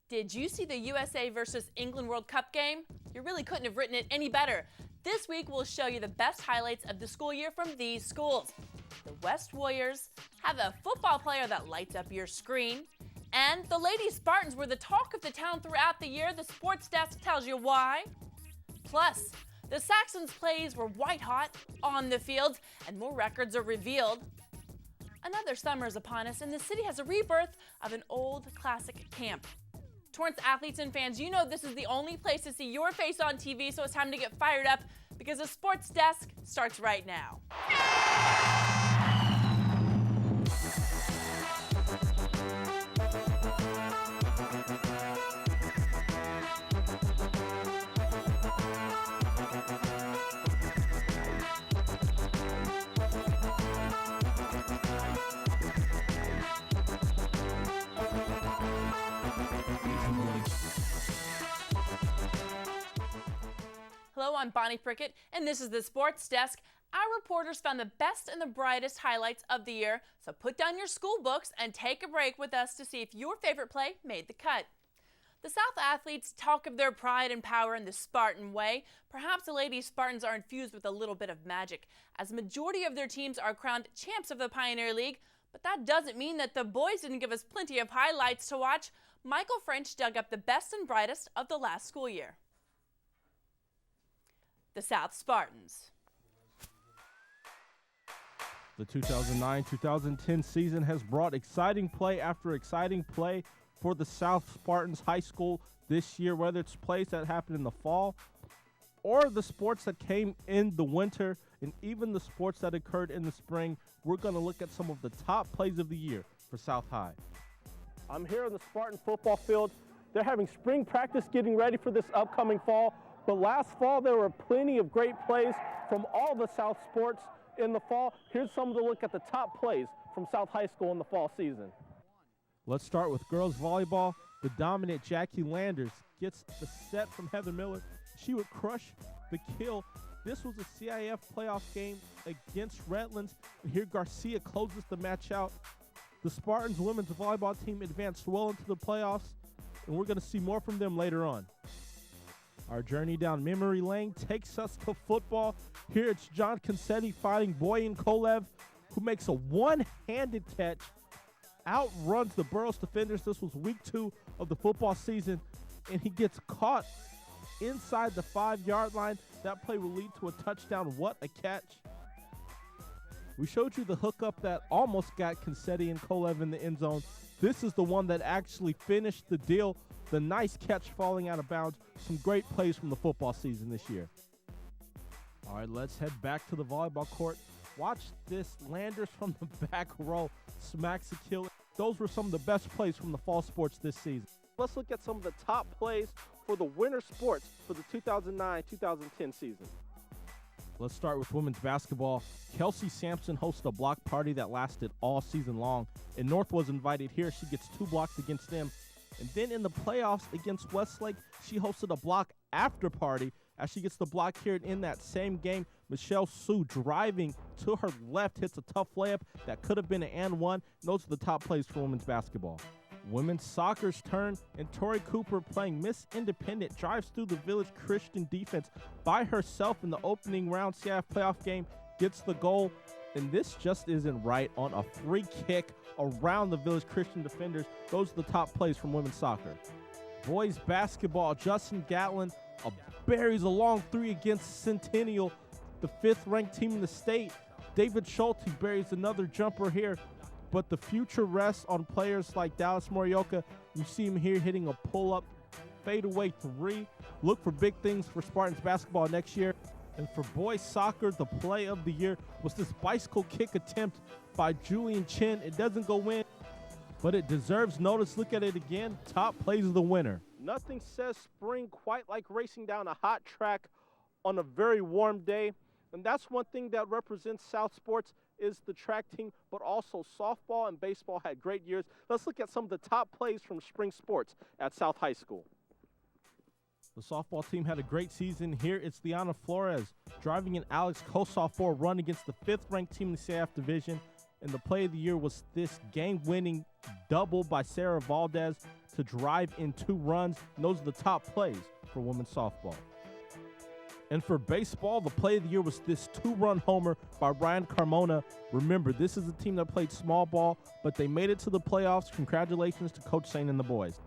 Did you see the USA versus England World Cup game? You really couldn't have written it any better. This week we'll show you the best highlights of the school year from these schools. The West Warriors have a football player that lights up your screen. And the Lady Spartans were the talk of the town throughout the year. The sports desk tells you why. Plus, the Saxons' plays were white hot on the field, and more records are revealed. Another summer is upon us, and the city has a rebirth of an old classic camp. Torrance athletes and fans, you know this is the only place to see your face on TV, so it's time to get fired up because the sports desk starts right now. Hello, I'm Bonnie Prickitt, and this is the Sports Desk. Our reporters found the best and the brightest highlights of the year, so put down your school books and take a break with us to see if your favorite play made the cut. The South athletes talk of their pride and power in the Spartan way. Perhaps the Lady Spartans are infused with a little bit of magic, as the majority of their teams are crowned champs of the Pioneer League, but that doesn't mean that the boys didn't give us plenty of highlights to watch. Michael French dug up the best and brightest of the last school year. The South Spartans. The 2009-2010 season has brought exciting play after exciting play for the South Spartans High School this year, whether it's plays that happened in the fall or the sports that came in the winter and even the sports that occurred in the spring. We're going to look at some of the top plays of the year for South High. I'm here on the Spartan football field. They're having spring practice getting ready for this upcoming fall. But last fall, there were plenty of great plays from all the South sports in the fall. Here's some of the look at the top plays from South High School in the fall season. Let's start with girls volleyball. The dominant Jackie Landers gets the set from Heather Miller. She would crush the kill. This was a CIF playoff game against Redlands. And here Garcia closes the match out. The Spartans women's volleyball team advanced well into the playoffs, and we're going to see more from them later on. Our journey down memory lane takes us to football. Here it's John Concetti fighting Boyan Kolev, who makes a one-handed catch, outruns the Burroughs defenders. This was week 2 of the football season, and he gets caught inside the 5-yard line. That play will lead to a touchdown. What a catch. We showed you the hookup that almost got Concetti and Kolev in the end zone. This is the one that actually finished the deal. The nice catch falling out of bounds. Some great plays from the football season this year. All right, let's head back to the volleyball court. Watch this. Landers from the back row smacks a kill. Those were some of the best plays from the fall sports this season. Let's look at some of the top plays for the winter sports for the 2009-2010 season. Let's start with women's basketball. Kelsey Sampson hosted a block party that lasted all season long, and North was invited here. She gets 2 blocks against them. And then in the playoffs against Westlake, she hosted a block after party as she gets the block here. In that same game, Michelle Sue driving to her left hits a tough layup that could have been an and one. Those are the top plays for women's basketball. Women's soccer's turn, and Tori Cooper playing Miss Independent drives through the Village Christian defense by herself in the opening round CIF playoff game, gets the goal. And this just isn't right on a free kick around the Village Christian defenders. Those are the top plays from women's soccer. Boys basketball, Justin Gatlin buries a long 3 against Centennial, the 5th-ranked team in the state. David Schulte buries another jumper here, but the future rests on players like Dallas Morioka. You see him here hitting a pull-up fadeaway 3. Look for big things for Spartans basketball next year. And for boys soccer, the play of the year was this bicycle kick attempt by Julian Chin. It doesn't go in, but it deserves notice. Look at it again. Top plays of the winter. Nothing says spring quite like racing down a hot track on a very warm day. And that's one thing that represents South Sports is the track team, but also softball and baseball had great years. Let's look at some of the top plays from spring sports at South High School. The softball team had a great season. Here it's Liana Flores driving an Alex Kosoff for a run against the 5th-ranked team in the CIF division. and the play of the year was this game-winning double by Sarah Valdez to drive in 2 runs. And those are the top plays for women's softball. And for baseball, the play of the year was this 2-run homer by Ryan Carmona. Remember, this is a team that played small ball, but they made it to the playoffs. Congratulations to Coach Sain and the boys.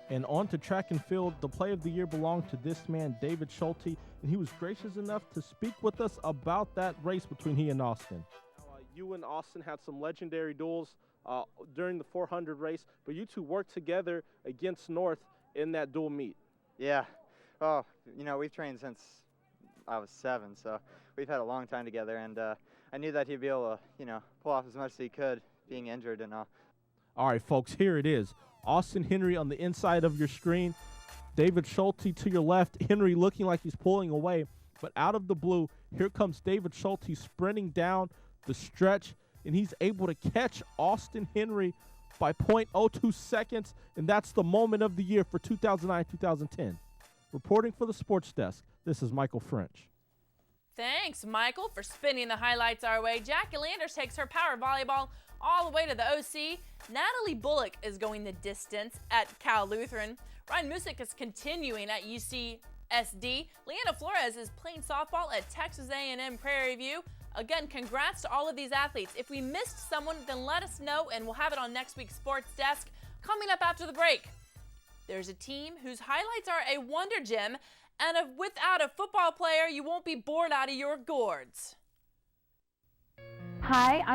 And on to track and field, the play of the year belonged to this man, David Schulte, and he was gracious enough to speak with us about that race between he and Austin. You and Austin had some legendary duels during the 400 race, but you two worked together against North in that dual meet. Yeah. Oh, we've trained since I was 7, so we've had a long time together, and I knew that he'd be able to, pull off as much as he could, being injured and all. All right, folks, here it is. Austin Henry on the inside of your screen. David Schulte to your left. Henry looking like he's pulling away, but out of the blue, here comes David Schulte sprinting down the stretch, and he's able to catch Austin Henry by .02 seconds, and that's the moment of the year for 2009-2010. Reporting for the Sports Desk, this is Michael French. Thanks, Michael, for spinning the highlights our way. Jackie Landers takes her power volleyball all the way to the OC. Natalie Bullock is going the distance at Cal Lutheran. Ryan Musick is continuing at UCSD. Leanna Flores is playing softball at Texas A&M Prairie View. Again, congrats to all of these athletes. If we missed someone, then let us know, and we'll have it on next week's Sports Desk. Coming up after the break, there's a team whose highlights are a wonder gem, and without a football player, you won't be bored out of your gourds. Hi, I'm